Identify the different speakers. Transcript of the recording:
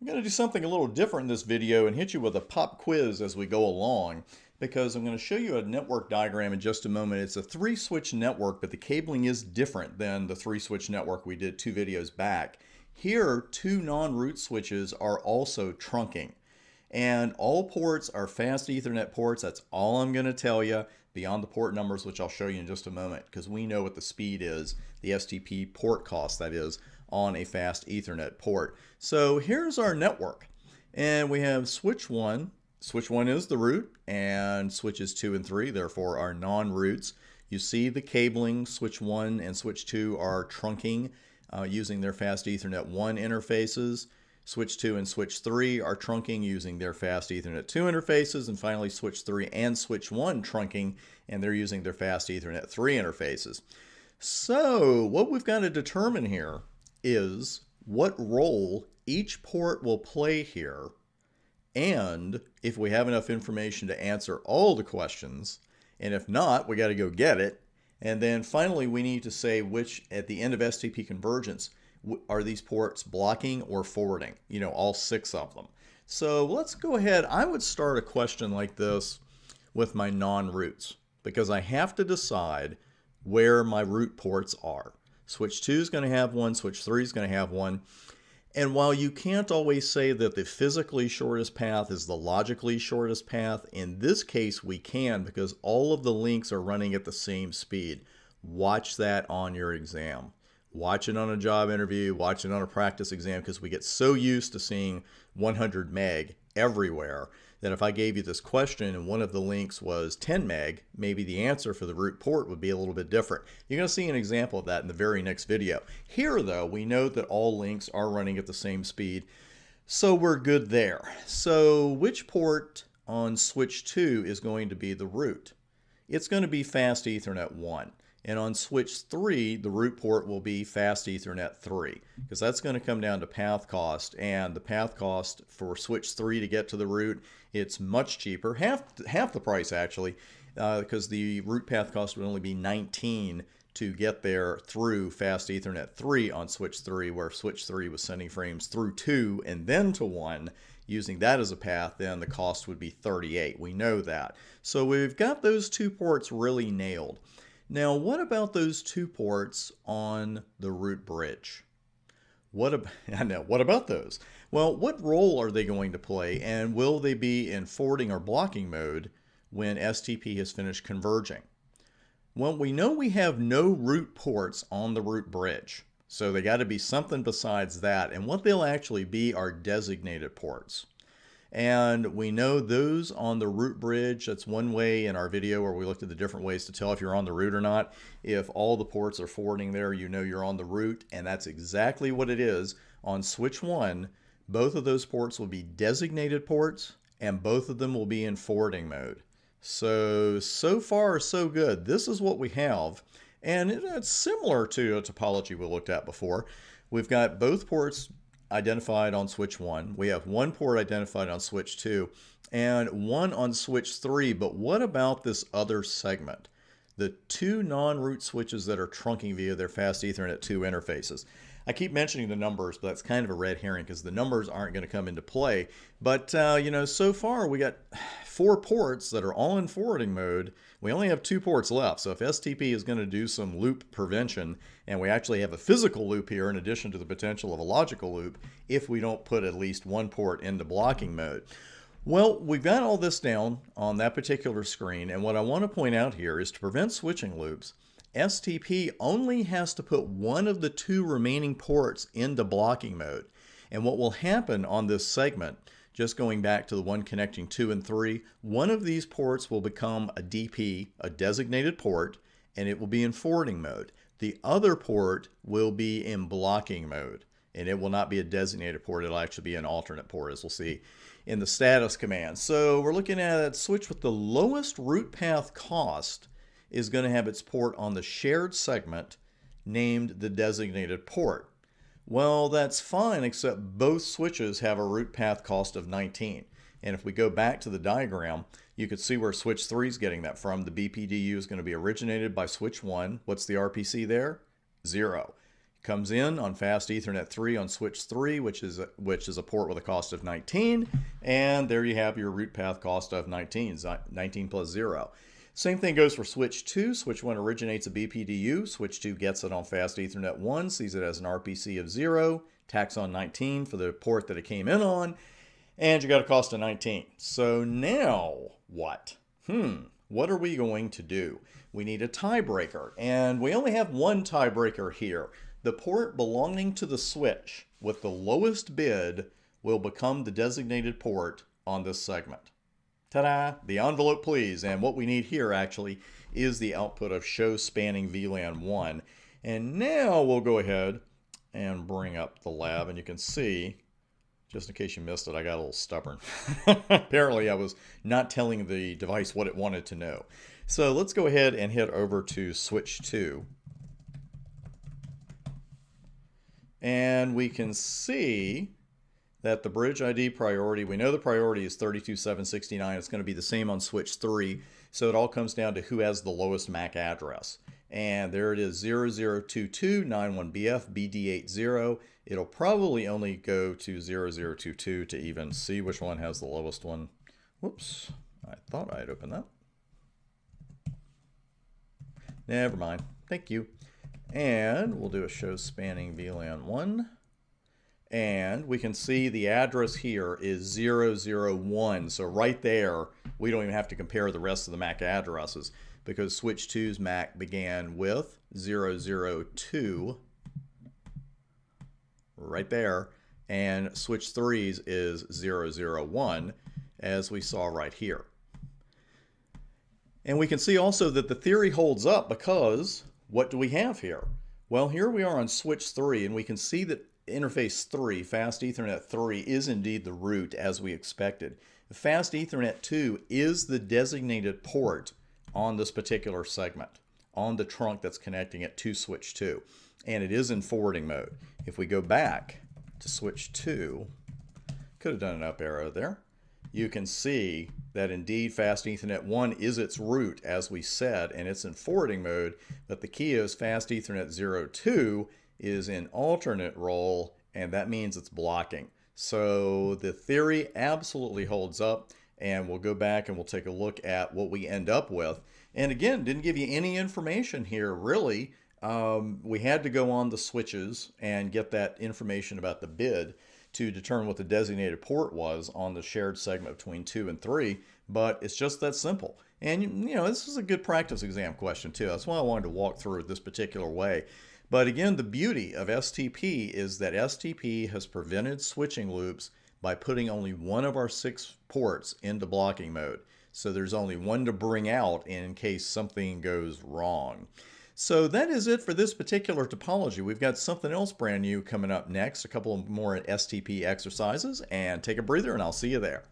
Speaker 1: I'm going to do something a little different in this video and hit you with a pop quiz as we go along, because I'm going to show you a network diagram in just a moment. It's a 3-switch network, but the cabling is different than the 3-switch network we did 2 videos back. Here, 2 non-root switches are also trunking. And all ports are fast Ethernet ports. That's all I'm going to tell you beyond the port numbers, which I'll show you in just a moment, because we know what the speed is, the STP port cost, that is, on a fast Ethernet port. So here's our network. And we have switch 1. Switch 1 is the root, and switches 2 and 3, therefore, are non-roots. You see the cabling. Switch 1 and switch 2 are trunking using their fast Ethernet 1 interfaces. Switch 2 and switch 3 are trunking using their fast Ethernet 2 interfaces, and finally switch 3 and switch 1 trunking, and they're using their fast Ethernet 3 interfaces. So what we've got to determine here is what role each port will play here, and if we have enough information to answer all the questions, and if not, we got to go get it. And then finally we need to say which, at the end of STP convergence, are these ports blocking or forwarding? You know, all 6 of them. So let's go ahead. I would start a question like this with my non-roots, because I have to decide where my root ports are. Switch 2 is going to have one, switch 3 is going to have one. And while you can't always say that the physically shortest path is the logically shortest path, in this case we can, because all of the links are running at the same speed. Watch that on your exam. Watch it on a job interview, watch it on a practice exam, because we get so used to seeing 100 meg everywhere that if I gave you this question and one of the links was 10 meg, maybe the answer for the root port would be a little bit different. You're going to see an example of that in the very next video. Here, though, we know that all links are running at the same speed, so we're good there. So which port on switch 2 is going to be the root? It's going to be fast Ethernet 1. And on switch 3, the root port will be fast Ethernet 3, because that's going to come down to path cost. And the path cost for switch 3 to get to the root, it's much cheaper, half the price actually, because the root path cost would only be 19 to get there through fast Ethernet 3 on switch 3, where switch 3 was sending frames through 2 and then to 1. Using that as a path, then the cost would be 38. We know that. So we've got those 2 ports really nailed. Now, what about those 2 ports on the root bridge? What about those? Well, what role are they going to play, and will they be in forwarding or blocking mode when STP has finished converging? Well, we know we have no root ports on the root bridge, so they got to be something besides that, and what they'll actually be are designated ports. And we know those on the root bridge, that's one way in our video where we looked at the different ways to tell if you're on the root or not. If all the ports are forwarding there, you know you're on the root, and that's exactly what it is. On switch 1, both of those ports will be designated ports, and both of them will be in forwarding mode. So far so good. This is what we have, and it's similar to a topology we looked at before. We've got both ports identified on switch 1. We have one port identified on switch 2 and one on switch 3. But what about this other segment? The 2 non-root switches that are trunking via their fast Ethernet 2 interfaces. I keep mentioning the numbers, but that's kind of a red herring because the numbers aren't going to come into play. But, you know, so far we got 4 ports that are all in forwarding mode. We only have 2 ports left. So if STP is going to do some loop prevention, and we actually have a physical loop here in addition to the potential of a logical loop, if we don't put at least 1 port into blocking mode. Well, we've got all this down on that particular screen, and what I want to point out here is to prevent switching loops, STP only has to put one of the 2 remaining ports into blocking mode. And what will happen on this segment, just going back to the one connecting 2 and 3, one of these ports will become a DP, a designated port, and it will be in forwarding mode. The other port will be in blocking mode, and it will not be a designated port. It'll actually be an alternate port, as we'll see in the status command. So we're looking at a switch with the lowest root path cost is going to have its port on the shared segment named the designated port. Well, that's fine, except both switches have a root path cost of 19. And if we go back to the diagram, you could see where switch 3 is getting that from. The BPDU is going to be originated by switch 1. What's the RPC there? 0. Comes in on fast Ethernet 3 on switch 3, which is a port with a cost of 19, and there you have your root path cost of 19, 19 plus 0. Same thing goes for switch 2. Switch 1 originates a BPDU. Switch 2 gets it on fast Ethernet 1, sees it as an RPC of 0, tacks on 19 for the port that it came in on, and you got a cost of 19. So now what? What are we going to do? We need a tiebreaker, and we only have one tiebreaker here. The port belonging to the switch with the lowest bid will become the designated port on this segment. Ta-da! The envelope, please. And what we need here actually is the output of show spanning VLAN 1. And now we'll go ahead and bring up the lab, and you can see, just in case you missed it, I got a little stubborn. Apparently I was not telling the device what it wanted to know. So let's go ahead and head over to switch 2. And we can see that the bridge ID priority, we know the priority is 32769. It's going to be the same on switch 3. So it all comes down to who has the lowest MAC address. And there it is, 002291BF BD80. It'll probably only go to 0022 to even see which one has the lowest one. Whoops, I thought I'd open that. Never mind. Thank you. And we'll do a show spanning VLAN 1. And we can see the address here is 001. So right there, we don't even have to compare the rest of the MAC addresses because switch 2's MAC began with 002 right there. And switch 3's is 001, as we saw right here. And we can see also that the theory holds up because what do we have here? Well, here we are on switch 3, and we can see that interface 3, fast Ethernet 3, is indeed the root as we expected. Fast Ethernet 2 is the designated port on this particular segment, on the trunk that's connecting it to switch 2. And it is in forwarding mode. If we go back to switch 2, could have done an up arrow there, you can see that indeed fast Ethernet 1 is its root, as we said, and it's in forwarding mode, but the key is fast Ethernet 02 is in alternate role, and that means it's blocking. So the theory absolutely holds up, and we'll go back and we'll take a look at what we end up with. And again, didn't give you any information here, really. We had to go on the switches and get that information about the bid to determine what the designated port was on the shared segment between 2 and 3, but it's just that simple. And you know, this is a good practice exam question too. That's why I wanted to walk through it this particular way. But again, the beauty of STP is that STP has prevented switching loops by putting only one of our 6 ports into blocking mode. So there's only one to bring out in case something goes wrong. So that is it for this particular topology. We've got something else brand new coming up next, a couple more STP exercises, and take a breather and I'll see you there.